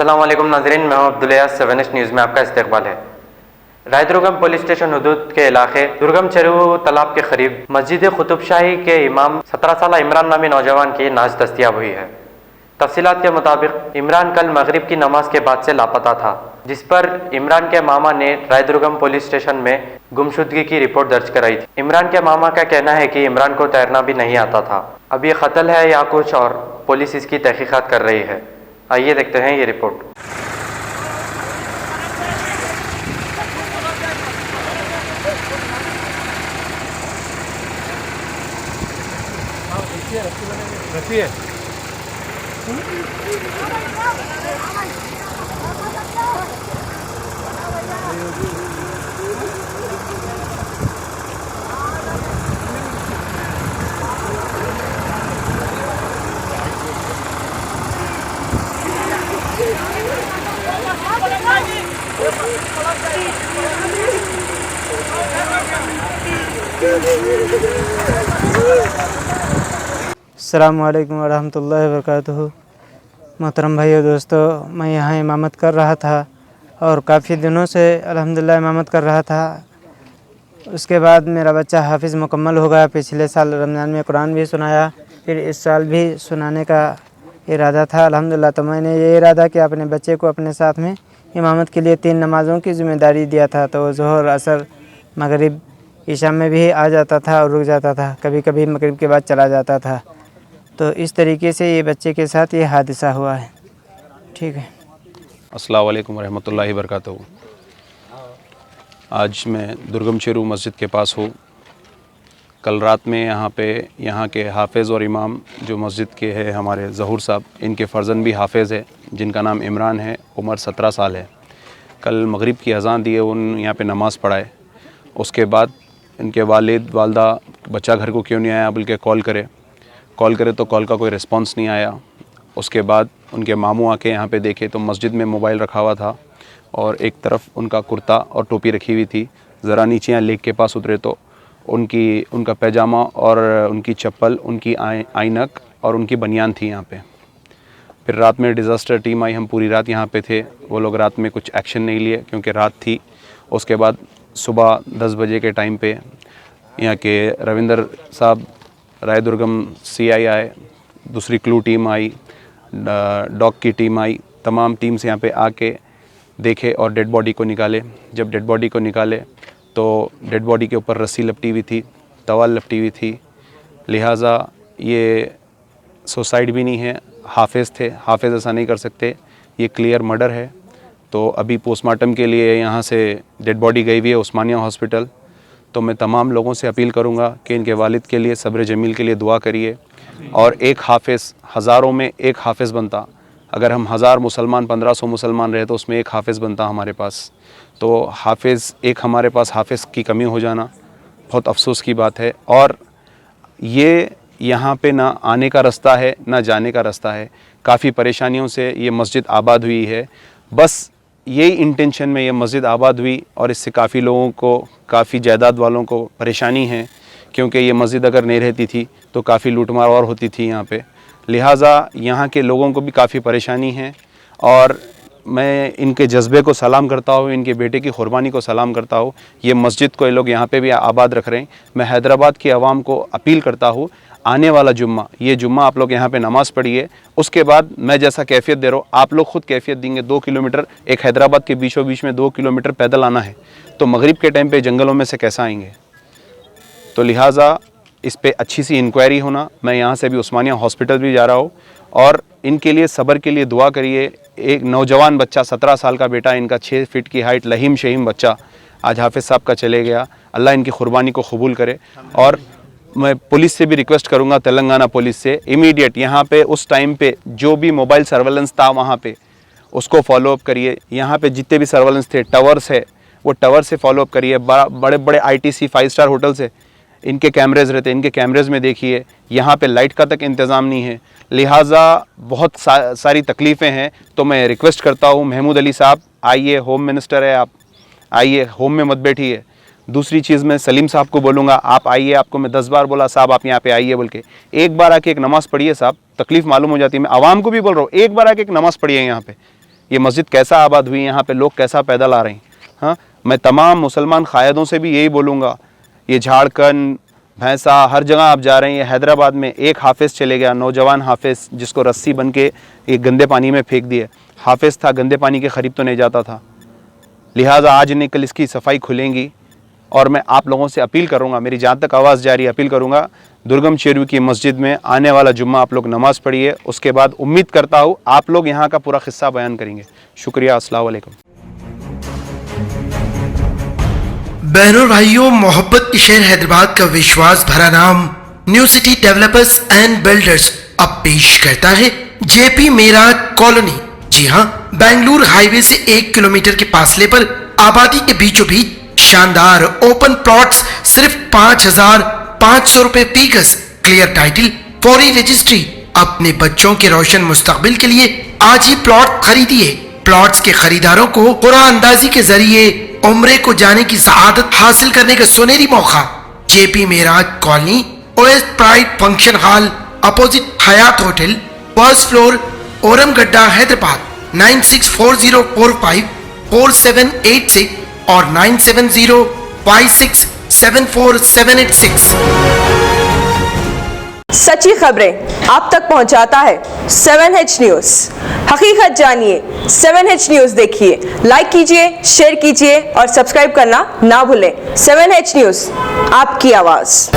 अस्सलाम वालेकुम नाज़रीन, मैं हूं अब्दुल 7 न्यूज़ में आपका इस्तकबाल है। रायदुर्गम पुलिस स्टेशन हदूद के इलाके दुर्गम चेरू तालाब के करीब मस्जिद कुतुब शाही के इमाम 17 साल इमरान नामी नौजवान की नाश दस्तियाब हुई है। तफसीलात के मुताबिक इमरान कल मगरिब की नमाज के बाद से लापता था, जिस पर इमरान के मामा ने रायदुर्गम पुलिस स्टेशन में गुमशुदगी की रिपोर्ट दर्ज कराई थी। इमरान के मामा का कहना है कि इमरान को तैरना भी नहीं आता था। अब ये कत्ल है या कुछ और, पुलिस इसकी तहकीकात कर रही है। आइए देखते हैं ये रिपोर्ट। रखी है। अस्सलामु अलैकुम वरहमतुल्लाहि वबरकातुहू। मोहतरम भाइयों दोस्तों, मैं यहाँ इमामत कर रहा था और काफ़ी दिनों से अल्हम्दुलिल्लाह इमामत कर रहा था। उसके बाद मेरा बच्चा हाफिज़ मुकम्मल हो गया। पिछले साल रमज़ान में कुरान भी सुनाया, फिर इस साल भी सुनाने का इरादा था अल्हम्दुलिल्लाह। तो मैंने ये इरादा कि अपने बच्चे को अपने साथ में इमामत के लिए 3 नमाज़ों की ज़िम्मेदारी दिया था। तो ज़ोहर, असर, मगरिब, ईशा में भी आ जाता था और रुक जाता था, कभी कभी मगरिब के बाद चला जाता था। तो इस तरीके से ये बच्चे के साथ ये हादसा हुआ है। ठीक है। अस्सलाम वालेकुम रहमतुल्लाहि वबरकातुहू। आज मैं दुर्गम चेरू मस्जिद के पास हूँ। कल रात में यहाँ के हाफिज़ और इमाम जो मस्जिद के हैं हमारे ज़हूर साहब, इनके फ़र्जंद भी हाफिज़ है जिनका नाम इमरान है, उम्र 17 साल है। कल मगरिब की अज़ान दी है, उन यहाँ पे नमाज़ पढ़ाए। उसके बाद इनके वालिद वालदा बच्चा घर को क्यों नहीं आया बल्कि कॉल करे तो कॉल का कोई रिस्पांस नहीं आया। उसके बाद उनके मामू आके यहाँ पे देखे तो मस्जिद में मोबाइल रखा हुआ था और एक तरफ उनका कुर्ता और टोपी रखी हुई थी। ज़रा नीचे यहाँ लेक के पास उतरे तो उनका पैजामा और उनकी चप्पल, उनकी ऐनक और उनकी बनियान थी यहाँ पे। फिर रात में डिज़ास्टर टीम आई, हम पूरी रात यहाँ पे थे। वो लोग रात में कुछ एक्शन नहीं लिए क्योंकि रात थी। उसके बाद सुबह 10 बजे के टाइम पे यहाँ के रविंदर साहब, रायदुर्गम CI आए, दूसरी क्लू टीम आई, डॉग की टीम आई, तमाम टीम्स यहाँ पे आके देखे और डेड बॉडी को निकाले। जब डेड बॉडी को निकाले तो डेड बॉडी के ऊपर रस्सी लपटी हुई थी, तवाल लपटी हुई थी। लिहाजा ये सुसाइड भी नहीं है, हाफिज़ थे, हाफिज़ ऐसा नहीं कर सकते, ये क्लियर मर्डर है। तो अभी पोस्टमार्टम के लिए यहाँ से डेड बॉडी गई हुई है उस्मानिया हॉस्पिटल। तो मैं तमाम लोगों से अपील करूँगा कि इनके वालिद के लिए, सब्र जमील के लिए दुआ करिए। और एक हाफिज़ हज़ारों में एक हाफिज़ बनता। अगर हम 1000 मुसलमान, 1500 मुसलमान रहे तो उसमें एक हाफिज़ बनता हमारे पास। तो हाफिज़ एक हमारे पास हाफिज़ की कमी हो जाना बहुत अफसोस की बात है। और ये यहाँ पे ना आने का रास्ता है ना जाने का रास्ता है। काफ़ी परेशानियों से ये मस्जिद आबाद हुई है। बस यही इंटेंशन में ये मस्जिद आबाद हुई और इससे काफ़ी लोगों को, काफ़ी जायदाद वालों को परेशानी है, क्योंकि ये मस्जिद अगर नहीं रहती थी तो काफ़ी लूटमार और होती थी यहाँ पे। लिहाजा यहाँ के लोगों को भी काफ़ी परेशानी है। और मैं इनके जज्बे को सलाम करता हूँ, इनके बेटे की कुर्बानी को सलाम करता हूँ। ये मस्जिद को ये लोग यहाँ पे भी आबाद रख रहे हैं। मैं हैदराबाद की आवाम को अपील करता हूँ, आने वाला जुम्मा, ये जुम्मा आप लोग यहाँ पे नमाज़ पढ़िए। उसके बाद मैं जैसा कैफियत दे रहा हूँ, आप लोग खुद कैफियत देंगे। 2 किलोमीटर, एक हैदराबाद के बीचों बीच में 2 किलोमीटर पैदल आना है, तो मगरिब के टाइम पे जंगलों में से कैसा आएंगे। तो लिहाजा इस पे अच्छी सी इंक्वायरी होना। मैं यहाँ से भी उस्मानिया हॉस्पिटल भी जा रहा हूँ और इनके लिए सब्र के लिए दुआ करिए। एक नौजवान बच्चा, 17 साल का बेटा इनका, 6 फीट की हाइट, लहीम शहीम बच्चा आज हाफिज़ साहब का चले गया। अल्लाह इनकी कुर्बानी को कबूल करे। और मैं पुलिस से भी रिक्वेस्ट करूँगा, तेलंगाना पुलिस से, इमीडिएट यहाँ पे उस टाइम पे जो भी मोबाइल सर्वेलेंस था वहाँ पे उसको फॉलोअप करिए। यहाँ पे जितने भी सर्वेलेंस थे, टावर्स है, वो टावर से फॉलोअप करिए। बड़े बड़े ITC 5 स्टार होटल से इनके कैमरेज़ रहते, इनके कैमरेज़ में देखिए। यहाँ पे लाइट का तक इंतज़ाम नहीं है। लिहाजा बहुत सारी तकलीफ़ें हैं। तो मैं रिक्वेस्ट करता हूँ, महमूद अली साहब आइए, होम मिनिस्टर है आप, आइए, होम में मत बैठिए। दूसरी चीज़ मैं सलीम साहब को बोलूँगा, आप आइए। आपको मैं 10 बार बोला साहब आप यहाँ पे आइए बोल के, एक बार आके एक नमाज़ पढ़िए साहब। तकलीफ़ मालूम हो जाती है। मैं आवाम को भी बोल रहा हूँ, एक बार आके एक नमाज़ पढ़िए यहाँ पे। ये मस्जिद कैसा आबाद हुई, यहाँ पे लोग कैसा पैदल आ रहे हैं। हाँ, मैं तमाम मुसलमान क़ायदों से भी यही बोलूँगा, ये झारखंड भैंसा हर जगह आप जा रहे हैं। हैदराबाद में एक हाफिज़ चले गया, नौजवान हाफिज़, जिसको रस्सी बन के एक गंदे पानी में फेंक दिए। हाफिज़ था, गंदे पानी के करीब तो नहीं जाता था। लिहाजा आज नहीं कल इसकी सफाई खुलेंगी और मैं आप लोगों से अपील करूँगा, मेरी जहाँ तक आवाज़ जारी अपील करूँगा, दुर्गम चेरू की मस्जिद में आने वाला जुम्मा आप लोग नमाज़ पढ़िए। उसके बाद उम्मीद करता हूँ आप लोग यहाँ का पूरा किस्सा बयान करेंगे। शुक्रिया, अस्सलाम वालेकुम। बहनों भाइयों, मोहब्बत के शहर हैदराबाद का विश्वास भरा नाम new city developers and builders अब पेश करता है जेपी मेराज कॉलोनी। जी हां, बेंगलुरु हाईवे से 1 किलोमीटर के फासले पर आबादी के बीचों बीच शानदार ओपन प्लॉट्स सिर्फ 5,500 रुपए फी गज, क्लियर टाइटल, फौरी रजिस्ट्री। अपने बच्चों के रोशन मुस्तकबिल के लिए आज ही प्लॉट खरीदिए। प्लॉट्स के खरीदारों को कुरान अंदाजी के जरिए उम्रे को जाने की सआदत हासिल करने का सुनहरी मौका। JP Meraj colony, OS pride function hall, opposite Hyatt hotel, first floor, Ormagadda, Hyderabad. 9640454786 और 9705674786। सच्ची खबरें आप तक पहुंचाता है 7H न्यूज़। हकीकत जानिए, 7H न्यूज़ देखिए, लाइक कीजिए, शेयर कीजिए और सब्सक्राइब करना ना भूलें। 7H न्यूज़, आपकी आवाज़।